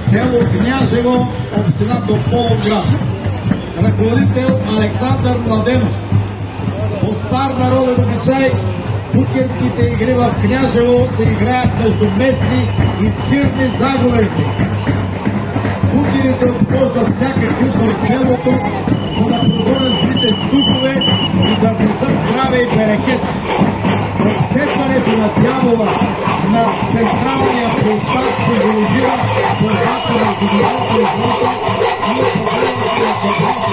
село Княжево, община Тополовград. Ръководител Александър Младенов. По стар народен обичай, букерските игри в Княжево се играят между местни и сирни заговезни. Букерите обхождат всяка къща от селото, за да прогонят злите духове и да внесат здраве и берекет. Разцепването на дявола на централния площад символизира борбата на генералната излута и управлението на квадрата.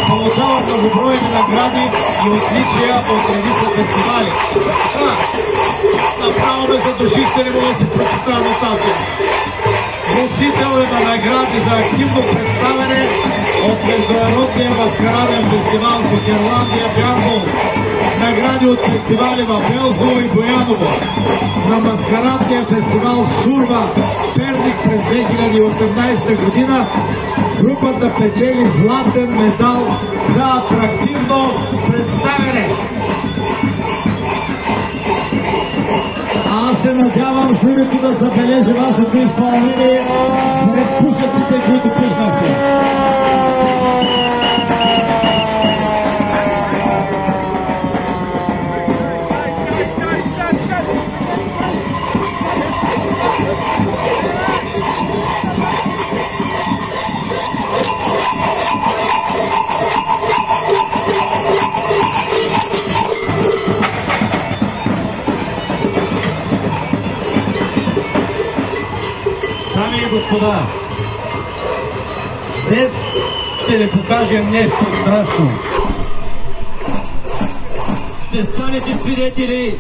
Получава многобройни награди и отличия от редица фестивали. Направо ме задушихте, не мога да си прочита анотация. Носител е на награди за активно представяне от Международния маскараден фестивал в Нидерландия Бярбол. Награди от фестивали в Елхово и Бояново. На маскарадния фестивал Сурва Перник през 2018 година групата печели златен медал за атрактивно представяне. Аз се надявам журито да забележи вашето изпълнение сред пушеците, които пуснахте. Дами и господа, днес ще ви покажем нещо страшно. Ще станете свидетели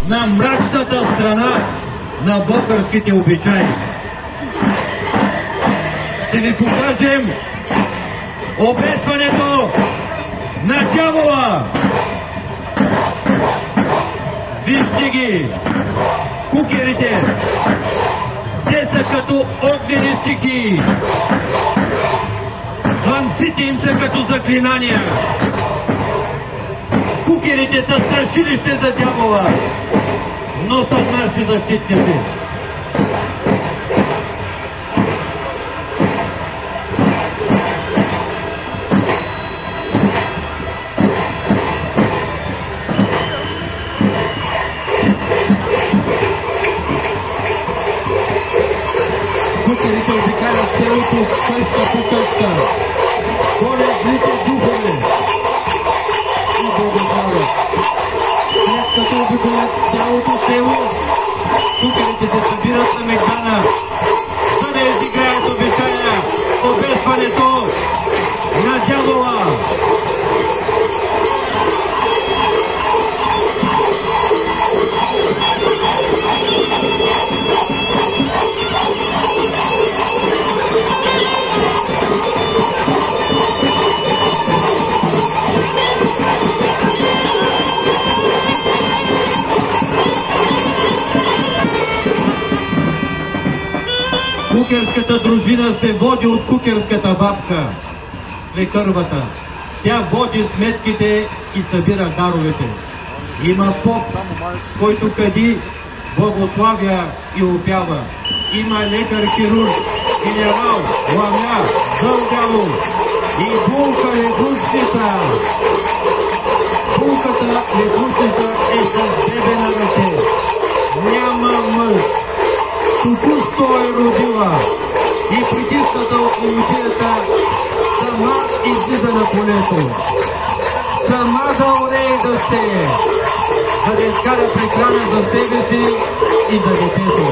на мрачната страна на българските обичаи. Ще ви покажем обесването на дявола. Вижте ги, кукерите. Те са като огнени стихии. Звънците им са като заклинания. Кукерите са страшилище за дявола, но са наши защитници. Кукерите обикалят селото къща по къща. Гонят злите духове и благославят. След като обиколят цялото село, кукерите се събират на мегдана, за да изиграят обичая обесването на дявола. Кукерската дружина се води от кукерската бабка, свекървата. Тя води сметките и събира даровете. Има поп, който кади, благославя и опява. Има лекар-хирург, генерал, ламя, дългало и булка-легушница. Булката-легушница е с бебе на ръце. Няма мъж. Току-що е родила и притисната от ловитията сама излиза на полето. Сама да орее да сее, за да изкара прекрана за себе си и за детето.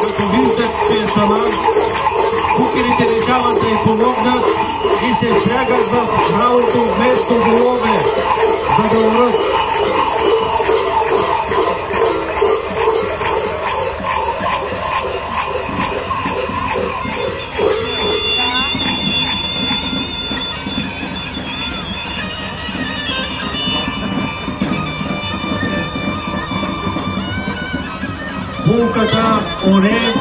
Като виждат, че е сама, кукерите решават да й помогнат и се впрягат в правото вместо голове, за да умрат. Булката оре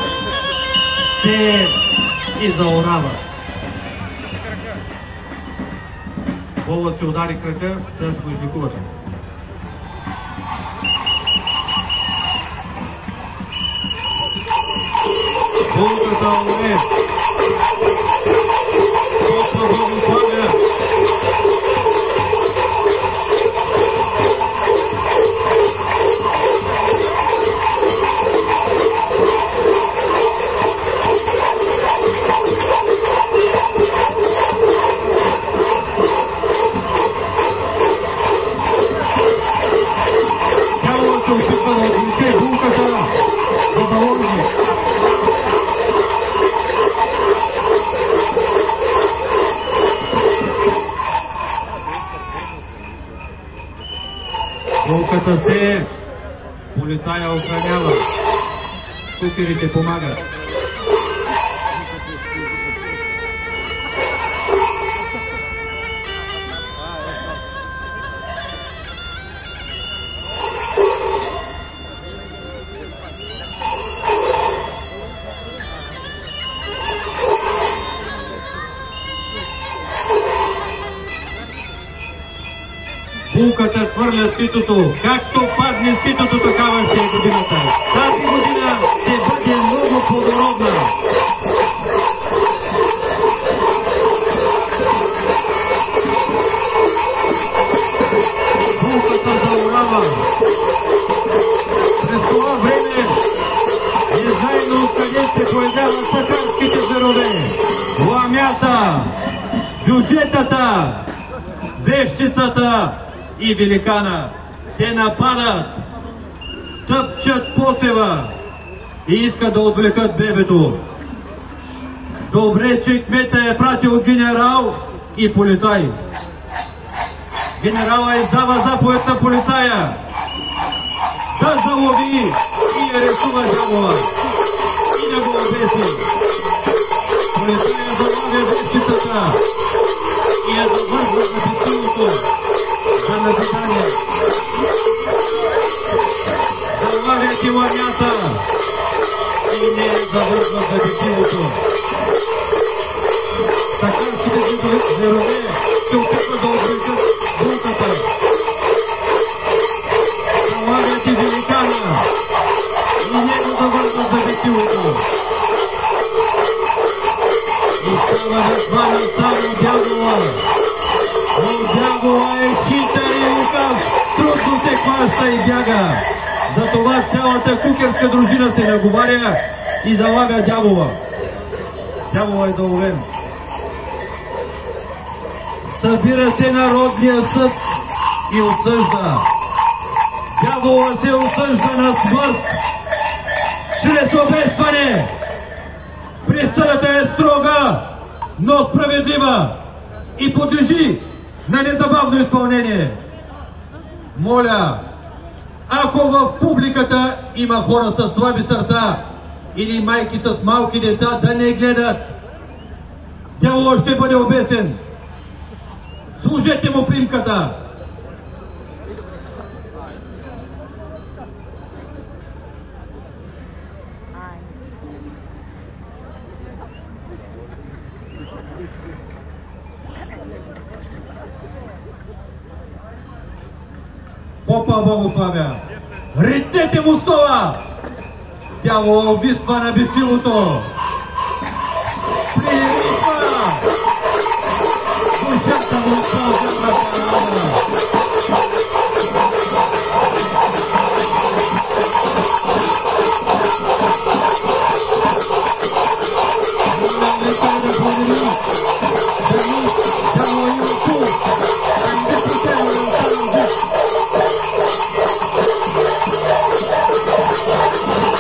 се и заорава. Повод се удари крака с Войжникувата. Булката Оле. Попа Богославя. Тяло се опитва да отвлече булката за балонги. Булката се, полицая охранява, кукерите помагат. Булката хвърля ситото. Както падне ситото, такава ще е годината. Тази година ще бъде много плодородна. Булката заорава. През това време незнайно откъде се появяват сакарските зверове. Ламята, джуджетата, вещицата и великана. Те нападат, тъпчат посева и искат да отвлекат бебето. Добре, че кмета е пратил генерал и полицай. Генерала издава заповед на полицая да залови и арестува Дявола и да го обеси. Полицая залавя вещицата и я завързва на петилото за наказание. Залавят и ламята и не завързва за петилото. Сакарските зверове се опитват да отвлекат булката. Залавят и великана и него завързват за петилото. И става да хванат само Дявола. Но Дявола е хитър и лукав, трудно се хваща и бяга. Затова цялата кукерска дружина се наговаря и залавя Дявола. Дявола е заловен. Събира се Народния съд и осъжда. Дявола се осъжда на смърт чрез обесване. Присъдата е строга, но справедлива и подлежи на незабавно изпълнение. Моля, ако в публиката има хора с слаби сърца или майки с малки деца, да не гледат. Дявола ще бъде обесен. Служете му примката. Попа Богославя, реднете му стола! Дявола обвисва на бесилото. Прилипва! Душата му стълзва на канала.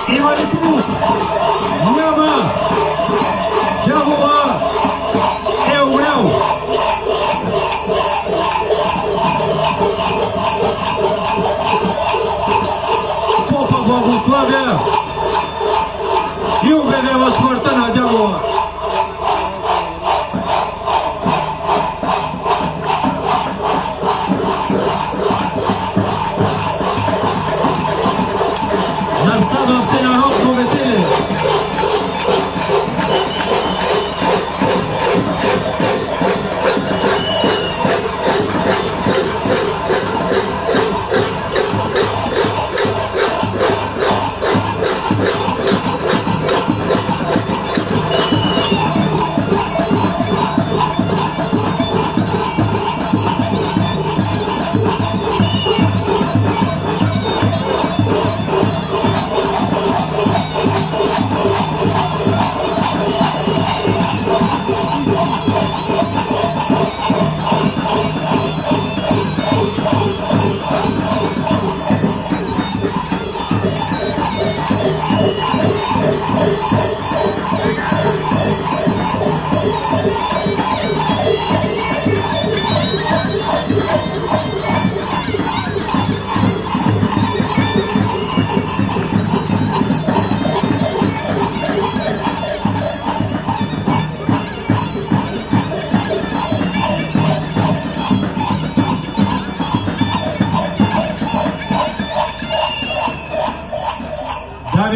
Има ли пулс? Няма! Дявола е умрял! Попа благославя и обявява смъртта на Дявола. Настава всенародно веселие.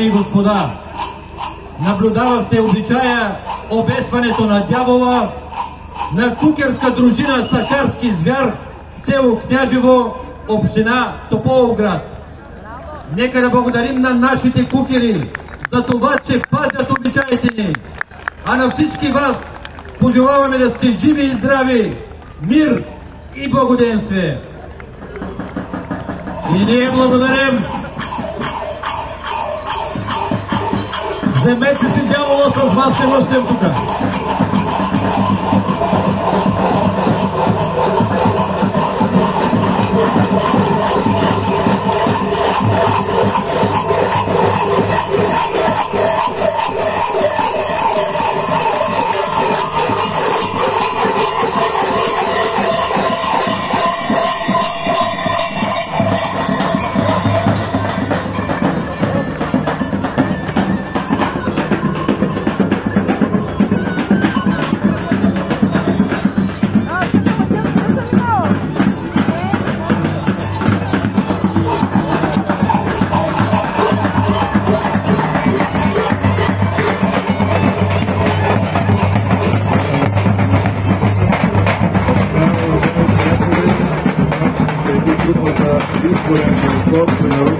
Дами и господа, наблюдавахте обичая обесването на дявола на кукерска дружина Сакарски звяр, село Княжево, община Тополовград. Нека да благодарим на нашите кукери за това, че пазят обичаите ни. А на всички вас пожелаваме да сте живи и здрави, мир и благоденствие. И ние благодарим. Вземете си дявола, с вас ще вършим тук. изборен